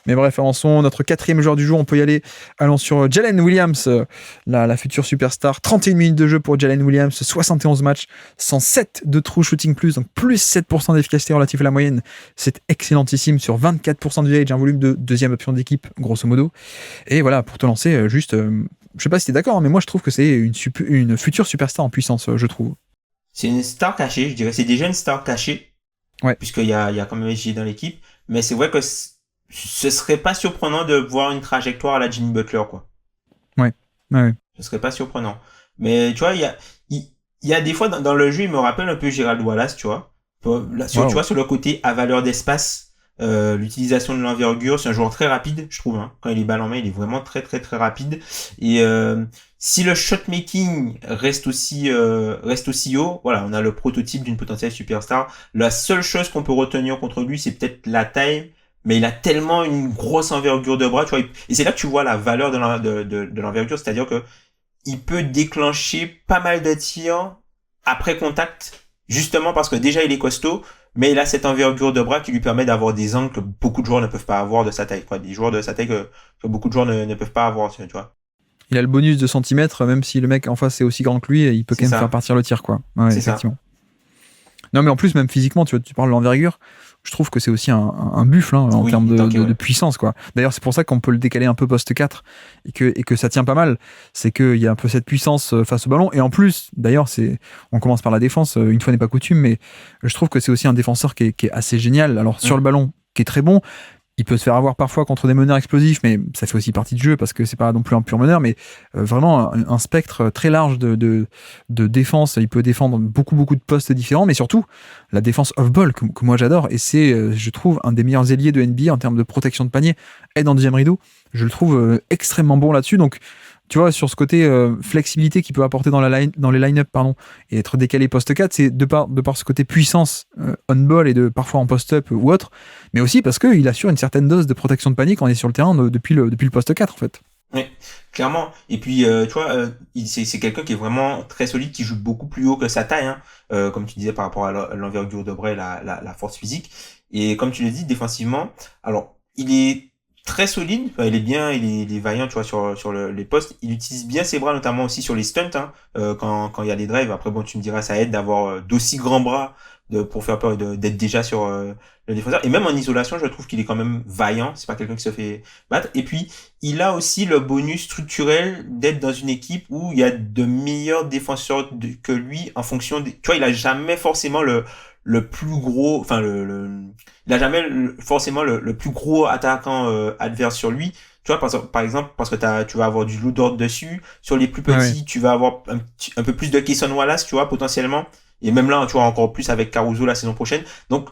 Mais bref, avançons. Notre 4e joueur du jour, on peut y aller. Allons sur Jalen Williams, la future superstar. 31 minutes de jeu pour Jalen Williams, 71 matchs, 107 de true shooting plus, donc plus 7% d'efficacité relative à la moyenne. C'est excellentissime sur 24% de usage, un volume de deuxième option d'équipe, grosso modo. Et voilà, pour te lancer, juste, je sais pas si t'es d'accord, mais moi je trouve que c'est une future superstar en puissance, je trouve. C'est une star cachée, je dirais. C'est déjà une star cachée. Ouais. Puisqu'il y a quand même SG dans l'équipe. Mais c'est vrai que ce serait pas surprenant de voir une trajectoire à la Jimmy Butler, quoi. Ouais. Ce serait pas surprenant. Mais tu vois, il y a des fois dans le jeu, il me rappelle un peu Gerald Wallace, tu vois. Tu vois, sur le côté à valeur d'espace, l'utilisation de l'envergure, c'est un joueur très rapide, je trouve. Hein. Quand il est balle en main, il est vraiment très très très rapide. Et si le shot making reste aussi haut, voilà, on a le prototype d'une potentielle superstar. La seule chose qu'on peut retenir contre lui, c'est peut-être la taille, mais il a tellement une grosse envergure de bras, tu vois. Et c'est là que tu vois la valeur de l'envergure, c'est-à-dire que il peut déclencher pas mal de tirs après contact, justement parce que déjà il est costaud, mais il a cette envergure de bras qui lui permet d'avoir des angles que beaucoup de joueurs ne peuvent pas avoir de sa taille, quoi. Des joueurs de sa taille que beaucoup de joueurs ne peuvent pas avoir, tu vois. Il a le bonus de centimètres, même si le mec en face est aussi grand que lui, il peut quand même faire partir le tir, quoi. Ouais, c'est effectivement. Ça. Non, mais en plus, même physiquement, tu parles de l'envergure, je trouve que c'est aussi un buffle en termes de puissance, quoi. D'ailleurs, c'est pour ça qu'on peut le décaler un peu poste 4 et que ça tient pas mal. C'est qu'il y a un peu cette puissance face au ballon. Et en plus, d'ailleurs, on commence par la défense, une fois n'est pas coutume, mais je trouve que c'est aussi un défenseur qui est assez génial. Alors, sur le ballon, qui est très bon. Il peut se faire avoir parfois contre des meneurs explosifs, mais ça fait aussi partie du jeu parce que c'est pas non plus un pur meneur, mais vraiment un spectre très large de défense. Il peut défendre beaucoup de postes différents, mais surtout la défense off-ball que moi j'adore, et c'est, je trouve, un des meilleurs ailiers de NBA en termes de protection de panier, aide en deuxième rideau. Je le trouve extrêmement bon là-dessus, donc tu vois, sur ce côté flexibilité qu'il peut apporter dans les line-up, et être décalé poste 4, c'est de par ce côté puissance on-ball et parfois en post-up ou autre, mais aussi parce qu'il assure une certaine dose de protection de panier quand on est sur le terrain depuis le poste 4, en fait. Oui, clairement. Et puis, tu vois, c'est quelqu'un qui est vraiment très solide, qui joue beaucoup plus haut que sa taille, hein, comme tu disais, par rapport à l'envergure de bras et la force physique. Et comme tu le dis, défensivement, alors, il est très solide, enfin, il est vaillant, tu vois, sur les postes. Il utilise bien ses bras, notamment aussi sur les stunts, hein, quand il y a des drives. Après, bon, tu me diras, ça aide d'avoir d'aussi grands bras pour faire peur d'être déjà sur le défenseur. Et même en isolation, je trouve qu'il est quand même vaillant. C'est pas quelqu'un qui se fait battre. Et puis, il a aussi le bonus structurel d'être dans une équipe où il y a de meilleurs défenseurs que lui en fonction des... Tu vois, il a jamais forcément le plus gros, enfin il a jamais forcément le plus gros attaquant adverse sur lui. Tu vois, par exemple, parce que tu vas avoir du Lou Dort dessus. Sur les plus petits, tu vas avoir un peu plus de Cason Wallace, tu vois, potentiellement. Et même là, tu vois, encore plus avec Caruso la saison prochaine. Donc,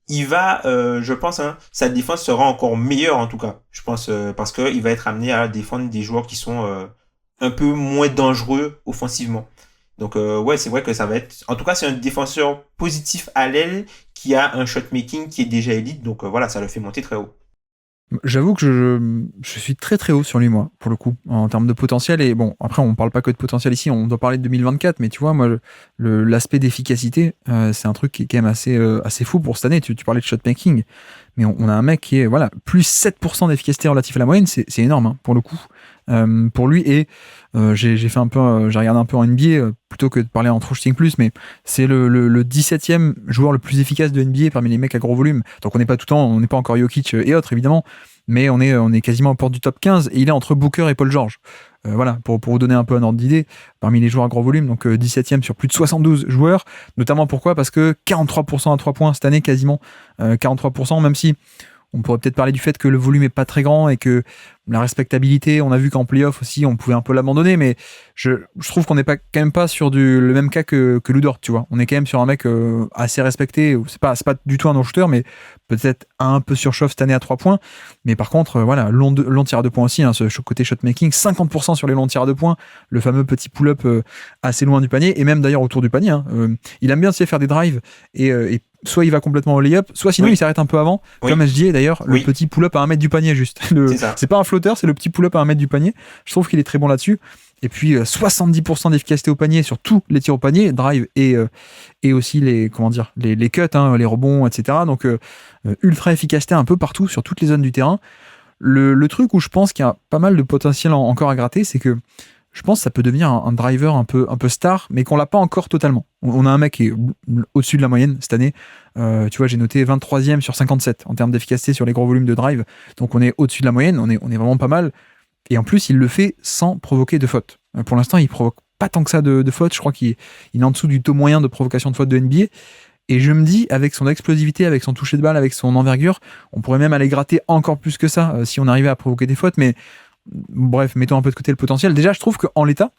il va, je pense, hein, sa défense sera encore meilleure en tout cas. Je pense parce que il va être amené à défendre des joueurs qui sont un peu moins dangereux offensivement. Donc ouais, c'est vrai que ça va être. En tout cas, c'est un défenseur positif à l'aile qui a un shot making qui est déjà élite. Donc voilà, ça le fait monter très haut. J'avoue que je suis très très haut sur lui, moi, pour le coup, en termes de potentiel. Et bon, après, on parle pas que de potentiel ici, on doit parler de 2024, mais tu vois, moi, l'aspect d'efficacité, c'est un truc qui est quand même assez fou pour cette année. Tu parlais de shotmaking, mais on a un mec qui est, voilà, plus 7% d'efficacité relative à la moyenne, c'est énorme, hein, pour le coup. Pour lui, et j'ai regardé un peu en NBA plutôt que de parler en true shooting plus, mais c'est le 17e joueur le plus efficace de NBA parmi les mecs à gros volume. Donc on n'est pas encore Jokic et autres évidemment, mais on est quasiment aux portes du top 15, et il est entre Booker et Paul George. Voilà, pour vous donner un peu un ordre d'idée, parmi les joueurs à gros volume, donc 17e sur plus de 72 joueurs, notamment pourquoi ? Parce que 43% à 3 points cette année, quasiment 43%, même si on pourrait peut-être parler du fait que le volume est pas très grand et que la respectabilité, on a vu qu'en playoff aussi, on pouvait un peu l'abandonner, mais je trouve qu'on n'est quand même pas sur le même cas que Lou Dort, tu vois. On est quand même sur un mec assez respecté. C'est pas du tout un non-shooter, mais peut-être un peu surchauffe cette année à 3 points. Mais par contre, voilà, long tir à 2 points aussi, hein, ce côté shot-making, 50% sur les longs tirs à 2 points, le fameux petit pull-up assez loin du panier, et même d'ailleurs autour du panier. Hein. Il aime bien faire des drives, et soit il va complètement au lay-up, soit sinon il s'arrête un peu avant, comme SGA d'ailleurs, le petit pull-up à 1 mètre du panier juste. C'est pas un flotteur, c'est le petit pull-up à 1 mètre du panier. Je trouve qu'il est très bon là-dessus. Et puis 70% d'efficacité au panier sur tous les tirs au panier, drive et aussi les cuts, hein, les rebonds, etc. Donc ultra efficacité un peu partout sur toutes les zones du terrain. Le truc où je pense qu'il y a pas mal de potentiel encore à gratter, c'est que je pense que ça peut devenir un driver un peu star, mais qu'on l'a pas encore totalement. On a un mec qui est au-dessus de la moyenne cette année. Tu vois, j'ai noté 23e sur 57 en termes d'efficacité sur les gros volumes de drive. Donc on est au-dessus de la moyenne, on est vraiment pas mal. Et en plus, il le fait sans provoquer de faute. Pour l'instant, il provoque pas tant que ça de faute. Je crois qu'il est en dessous du taux moyen de provocation de faute de NBA. Et je me dis, avec son explosivité, avec son toucher de balle, avec son envergure, on pourrait même aller gratter encore plus que ça si on arrivait à provoquer des fautes. Mais bref, mettons un peu de côté le potentiel. Déjà, je trouve qu'en l'état,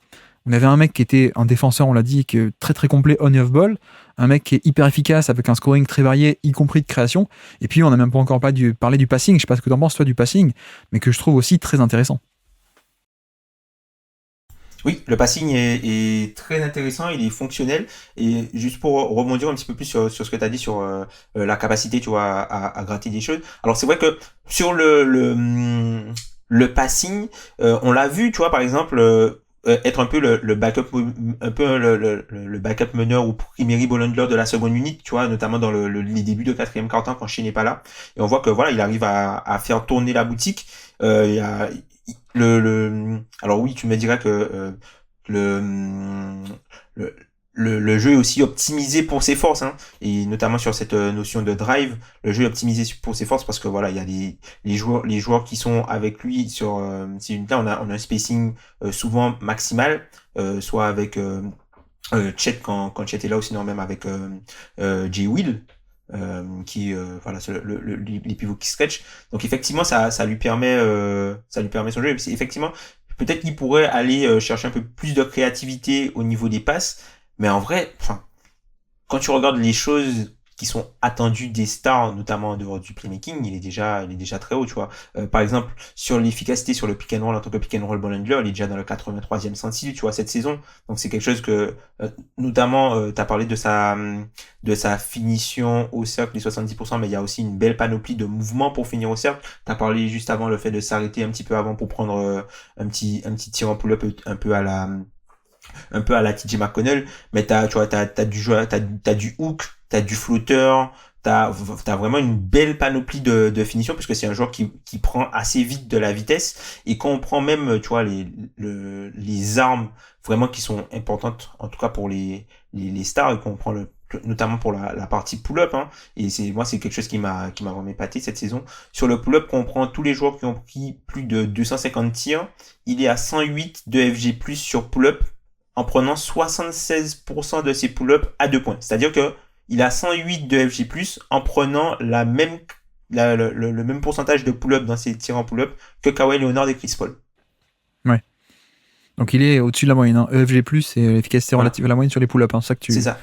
on avait un mec qui était un défenseur, on l'a dit, qui est très très complet on et off ball, un mec qui est hyper efficace avec un scoring très varié, y compris de création. Et puis, on n'a même pas encore parlé du passing. Je sais pas ce que t'en penses, toi, du passing, mais que je trouve aussi très intéressant. Oui, le passing est très intéressant, il est fonctionnel. Et juste pour rebondir un petit peu plus sur ce que tu as dit sur la capacité, tu vois, à gratter des choses. Alors c'est vrai que sur le passing, on l'a vu, tu vois, par exemple, être un peu le backup, un peu le backup meneur ou primary ball handler de la seconde unité, tu vois, notamment dans les débuts de quatrième quart-temps quand Shea n'est pas là. Et on voit que voilà, il arrive à faire tourner la boutique. Il y a alors oui, tu me diras que le, le, le jeu est aussi optimisé pour ses forces, hein, et notamment sur cette notion de drive, le jeu est optimisé pour ses forces parce que voilà, il y a les joueurs qui sont avec lui sur ces unités, on a un spacing souvent maximal, soit avec Chet quand Chet est là, ou sinon même avec Jay Will. Qui voilà, c'est les pivots qui stretch. Donc effectivement ça lui permet son jeu. Effectivement, peut-être qu'il pourrait aller chercher un peu plus de créativité au niveau des passes, mais en vrai, enfin, quand tu regardes les choses qui sont attendues des stars, notamment en dehors du playmaking, il est déjà très haut, tu vois. Par exemple, sur l'efficacité sur le pick and roll en tant que pick and roll ball handler, il est déjà dans le 83e centile, tu vois, cette saison. Donc c'est quelque chose que, notamment, t'as parlé de sa finition au cercle, les 70%, mais il y a aussi une belle panoplie de mouvements pour finir au cercle. T'as parlé juste avant le fait de s'arrêter un petit peu avant pour prendre un petit tir en pull-up un peu à la TJ McConnell, mais tu vois, t'as du jeu, t'as du hook, t'as du flotteur, t'as vraiment une belle panoplie de finition, puisque c'est un joueur qui prend assez vite de la vitesse, et quand on prend même, tu vois, les armes vraiment qui sont importantes, en tout cas pour les stars, et qu'on prend notamment pour la partie pull-up, hein, et c'est quelque chose qui m'a vraiment épaté cette saison. Sur le pull-up, quand on prend tous les joueurs qui ont pris plus de 250 tirs, il est à 108 de FG+, sur pull-up, en prenant 76% de ses pull-ups à 2 points. C'est-à-dire que il a 108 de FG+, en prenant le même pourcentage de pull-up dans ses tirs en pull-up que Kawhi Leonard et Chris Paul. Ouais. Donc il est au-dessus de la moyenne. Hein. EFG+, c'est l'efficacité relative à la moyenne sur les pull-ups. Hein. Ça que tu, c'est ça.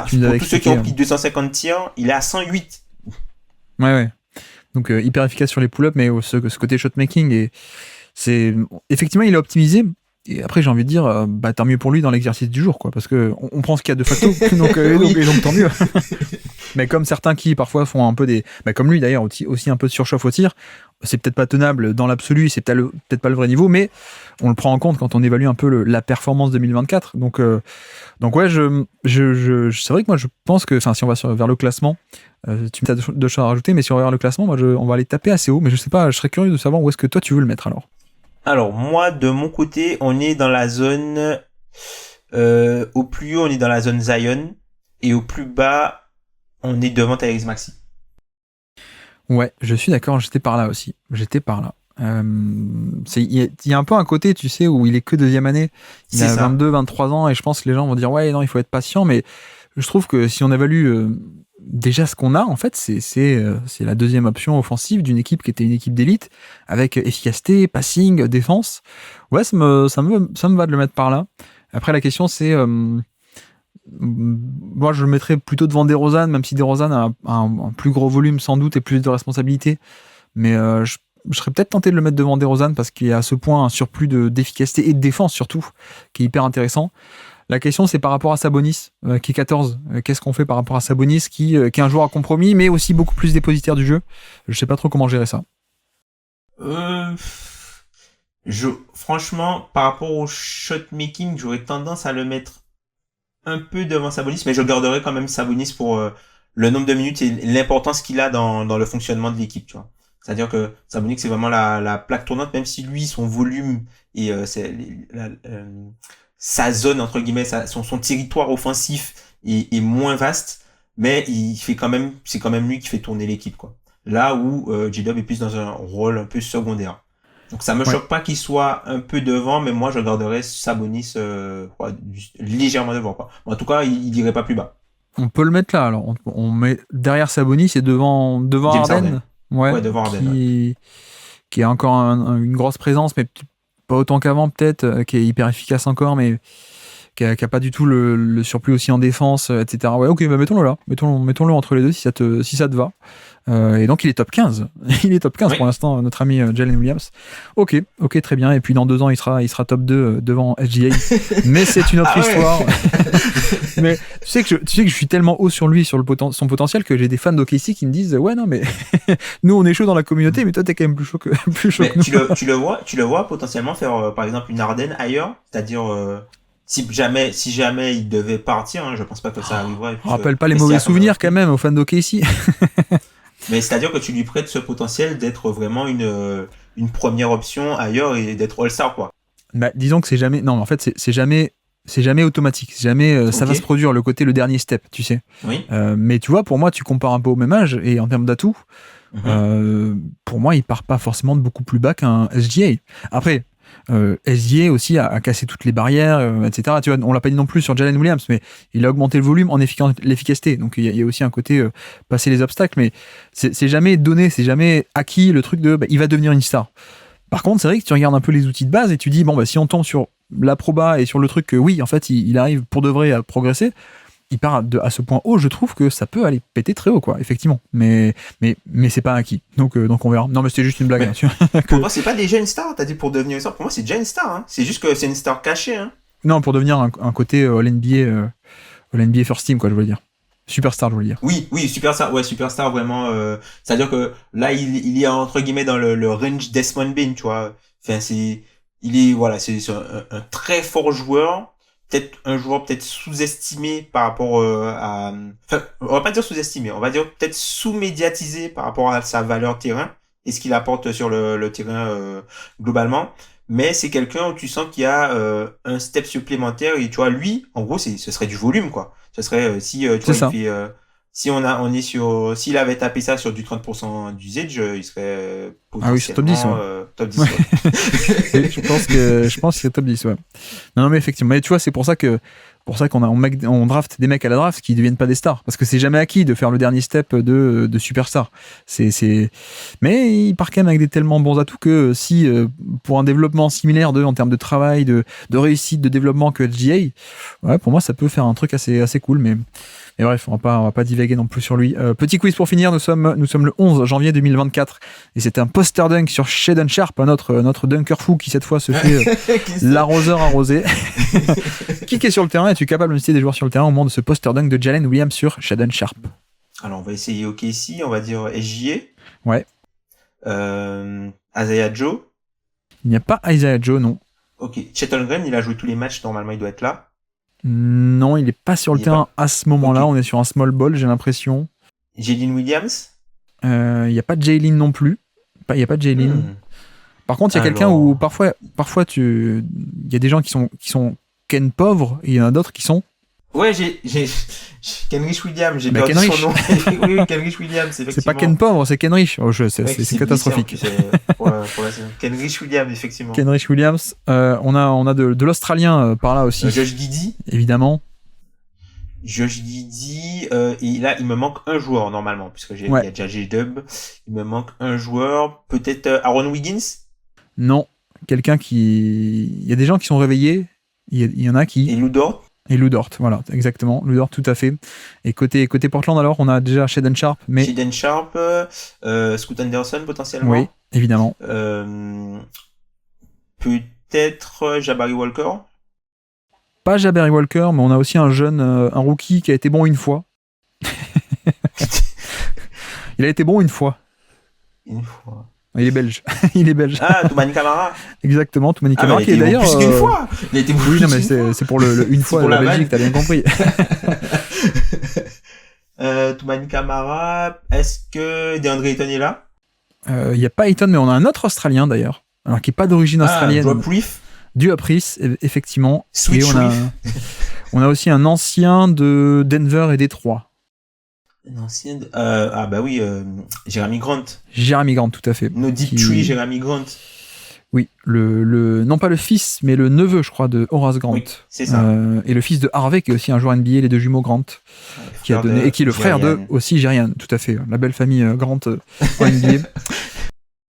Pour tous ceux qui ont pris 250 tirs, il est à 108. Ouais. Donc hyper efficace sur les pull-ups, mais ce côté shot-making, effectivement, il est optimisé. Et après, j'ai envie de dire, tant mieux pour lui dans l'exercice du jour, quoi, parce que on prend ce qu'il y a de facto, donc tant mieux. Mais comme certains qui parfois font un peu comme lui d'ailleurs, aussi un peu de surchauffe au tir, c'est peut-être pas tenable dans l'absolu, c'est peut-être pas le vrai niveau, mais on le prend en compte quand on évalue un peu la performance 2024. Donc ouais, c'est vrai que moi je pense que, si on va vers le classement, tu me as deux choses à rajouter, mais si on va vers le classement, moi on va aller taper assez haut, mais je sais pas, je serais curieux de savoir où est-ce que toi tu veux le mettre alors. Alors, moi, de mon côté, on est dans la zone... au plus haut, on est dans la zone Zion. Et au plus bas, on est devant Tyrese Maxey. Ouais, je suis d'accord, j'étais par là aussi. Il y a un peu un côté, tu sais, où il est que deuxième année. Il a 22, 23 ans, et je pense que les gens vont dire, ouais, non, il faut être patient. Mais je trouve que si on évalue déjà ce qu'on a, en fait, c'est la deuxième option offensive d'une équipe qui était une équipe d'élite, avec efficacité, passing, défense. Ouais, ça me va de le mettre par là. Après, la question, c'est... moi, je le mettrais plutôt devant DeRozan, même si DeRozan a un plus gros volume, sans doute, et plus de responsabilités. Mais je serais peut-être tenté de le mettre devant DeRozan, parce qu'il y a à ce point un surplus d'efficacité et de défense, surtout, qui est hyper intéressant. La question, c'est par rapport à Sabonis, qui est 14. Qu'est-ce qu'on fait par rapport à Sabonis, qui est un joueur à compromis, mais aussi beaucoup plus dépositaire du jeu. Je sais pas trop comment gérer ça. Franchement, par rapport au shot making, j'aurais tendance à le mettre un peu devant Sabonis, mais je garderai quand même Sabonis pour le nombre de minutes et l'importance qu'il a dans le fonctionnement de l'équipe, tu vois. C'est-à-dire que Sabonis, c'est vraiment la plaque tournante, même si lui, son volume et sa zone, entre guillemets, son territoire offensif est moins vaste, mais c'est quand même lui qui fait tourner l'équipe, quoi. Là où J-Dub est plus dans un rôle un peu secondaire. Donc ça me Ouais. choque pas qu'il soit un peu devant, mais moi je garderais Sabonis légèrement devant, quoi. En tout cas, il irait pas plus bas. On peut le mettre là, alors. On met derrière Sabonis et devant James Harden. Harden. Ouais. Ouais, devant Harden, ouais. Qui a encore une grosse présence, mais pas autant qu'avant, peut-être, qui est hyper efficace encore, mais qui a pas du tout le surplus aussi en défense, etc. Ouais, ok, bah mettons-le là. Mettons-le entre les deux si ça te va. Et donc il est top 15. Il est top 15 Oui. pour l'instant, notre ami Jalen Williams. Ok, très bien. Et puis dans 2 ans, il sera top 2 devant SGA. Mais c'est une autre Ah ouais. histoire. Mais tu sais que je suis tellement haut sur lui, sur son potentiel, que j'ai des fans d'OKC qui me disent ouais, non, mais nous on est chaud dans la communauté, mais toi t'es quand même plus chaud que Mais nous. tu le vois potentiellement faire par exemple une Harden ailleurs, c'est-à-dire si jamais il devait partir, hein, je pense pas que ça arriverait. On rappelle pas les Mais mauvais si, souvenirs quand même aux fans d'OKC. mais c'est-à-dire que tu lui prêtes ce potentiel d'être vraiment une première option ailleurs et d'être All-Star, quoi. Bah, disons que c'est jamais. Non, mais en fait, c'est jamais automatique. C'est jamais. Ça va se Ok. produire le dernier step, tu sais. Oui. Mais tu vois, pour moi, tu compares un peu au même âge et en termes d'atouts, Mhm. pour moi, il part pas forcément de beaucoup plus bas qu'un SGA. Après, SGA aussi a cassé toutes les barrières, etc. Tu vois, on l'a pas dit non plus sur Jalen Williams, mais il a augmenté le volume en l'efficacité. Donc il y a aussi un côté passer les obstacles, mais c'est jamais donné, c'est jamais acquis le truc de il va devenir une star. Par contre, c'est vrai que tu regardes un peu les outils de base et tu dis, bon, bah, si on tombe sur l'approba et sur le truc que oui, en fait, il arrive pour de vrai à progresser, il part à ce point haut, je trouve que ça peut aller péter très haut, quoi, effectivement. Mais c'est pas acquis. Donc on verra. Non, mais c'était juste une blague. Mais Hein, tu vois, pour toi, c'est pas déjà une star, t'as dit pour devenir une star. Pour moi, c'est déjà une star, hein. C'est juste que c'est une star cachée, hein. Non, pour devenir un côté l'NBA First Team, quoi, je voulais dire. Superstar, je voulais dire. Oui, superstar, ouais, superstar, vraiment. C'est-à-dire que là, il est entre guillemets dans le range Desmond Bain, tu vois. Enfin, voilà, c'est un très fort joueur. Peut-être un joueur peut-être sous-estimé par rapport enfin, on va pas dire sous-estimé, on va dire peut-être sous-médiatisé par rapport à sa valeur terrain et ce qu'il apporte sur le terrain globalement. Mais c'est quelqu'un où tu sens qu'il y a un step supplémentaire et tu vois, lui, en gros, ce serait du volume, quoi. Ce serait si tu C'est vois il ça. fait si on est sur s'il avait tapé ça sur du 30% d'usage, il serait Ah oui, c'est top 10, ouais. potentiellement top 10 Ouais. ouais. Oui, je pense que c'est top 10, ouais. Non, mais effectivement. Mais tu vois, c'est pour ça qu'on draft des mecs à la draft qui deviennent pas des stars. Parce que c'est jamais acquis de faire le dernier step de superstar. Mais il part quand même avec des tellement bons atouts que si, pour un développement similaire en termes de travail, de réussite, de développement que SGA, ouais, pour moi, ça peut faire un truc assez cool. Mais bref, on va pas divaguer non plus sur lui. Petit quiz pour finir, nous sommes le 11 janvier 2024 et c'est un poster dunk sur Shaedon Sharpe, notre dunker fou qui cette fois se fait l'arroseur arrosé. Qui est sur le terrain? Es-tu capable de citer des joueurs sur le terrain au moment de ce poster dunk de Jalen Williams sur Shaedon Sharpe? Alors on va essayer OKC, on va dire SJA. Ouais. Isaiah Joe. Il n'y a pas Isaiah Joe, non. Ok. Chet Holmgren, il a joué tous les matchs, normalement il doit être là. Non, il n'est pas sur le Il est terrain pas. à ce moment-là. Ok. On est sur un small ball, j'ai l'impression. Jalen Williams. Il n'y a pas de Jalen non plus. Il n'y a pas de Jalen. Hmm. Par contre, il y a quelqu'un Alors. où parfois il y a des gens qui sont Ken pauvres et il y en a d'autres qui sont. Ouais, j'ai Kenrich Williams, j'ai Bah, perdu Kenrich. son nom. Oui, Kenrich Williams, effectivement. C'est pas Ken pauvre, c'est Ken Rich. Oh, Ouais, c'est c'est catastrophique. blessé, en plus, pour la saison. Kenrich Williams, effectivement. Kenrich Williams. On a de l'Australien par là aussi. Josh Giddey. Évidemment. Josh Giddey, et là, il me manque un joueur, normalement, puisque il y a déjà J-Dub. Il me manque un joueur. Peut-être Aaron Wiggins. Non. Quelqu'un qui. Il y a des gens qui sont réveillés. Il y en a qui. Et Lou Dort. Et Lou Dort, voilà, exactement. Lou Dort, tout à fait. Et côté Portland, alors, on a déjà Shaedon Sharpe, mais. Shaedon Sharpe, Scoot Anderson, potentiellement. Oui, évidemment. Peut-être Jabari Walker. Pas Jabari Walker, mais on a aussi un jeune, un rookie qui a été bon une fois. Il a été bon une fois. Une fois. Il est belge. Il est belge. Ah, Toumani Camara. Exactement, Toumani Ah, mais Camara, il qui est était d'ailleurs. plus qu'une fois. Il a été Oui, non, mais c'est pour une fois pour la la Belgique, t'as bien compris. Toumani Camara, est-ce que DeAndre Ayton est là? Il n'y a pas Ayton, mais on a un autre Australien d'ailleurs, alors qui n'est pas d'origine australienne. Drop Reef. Du Apris, effectivement. Switch Et on a aussi un ancien de Denver et Détroit. Un ancien bah oui, Jeremy Grant. Jeremy Grant, tout à fait. No Deep Tree, Jeremy Grant. Oui, non pas le fils, mais le neveu, je crois, de Horace Grant. Oui, c'est ça. Et le fils de Harvey, qui est aussi un joueur NBA, les deux jumeaux Grant, et qui est le frère de aussi Jerian, tout à fait. La belle famille Grant en NBA.